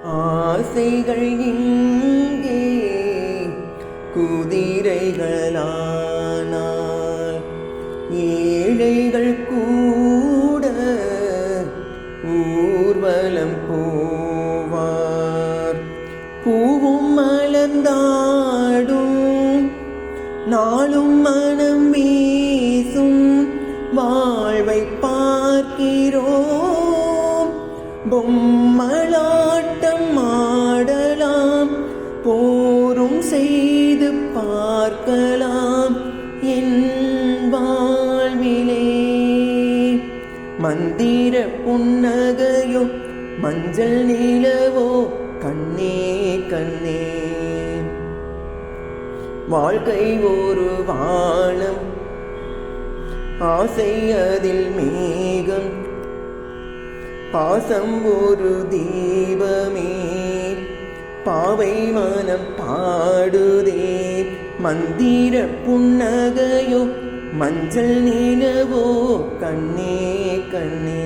ஆசைகள் இங்கே குதிரைகளானால் ஏழைகள் கூட ஊர்வலம் போவார். பூவும் மலர்ந்தாடும் நாளும் மனம் வீசும் வாழ்வை பார்க்கிறோம். பொம்மலாட்டம் ஆடலாம், போரும் செய்து பார்க்கலாம் என் வாழ்விலே. மந்திர புன்னகையோ மஞ்சள் நிலவோ கண்ணே கண்ணே, வாழ்க்கை ஒரு வானம், ஆசை அதில் மேகம், பாசம் ஒரு தீபமே, பாவை மனம் பாடுதே. மந்திர புன்னகையோ மஞ்சள் நிலவோ கண்ணே கண்ணே.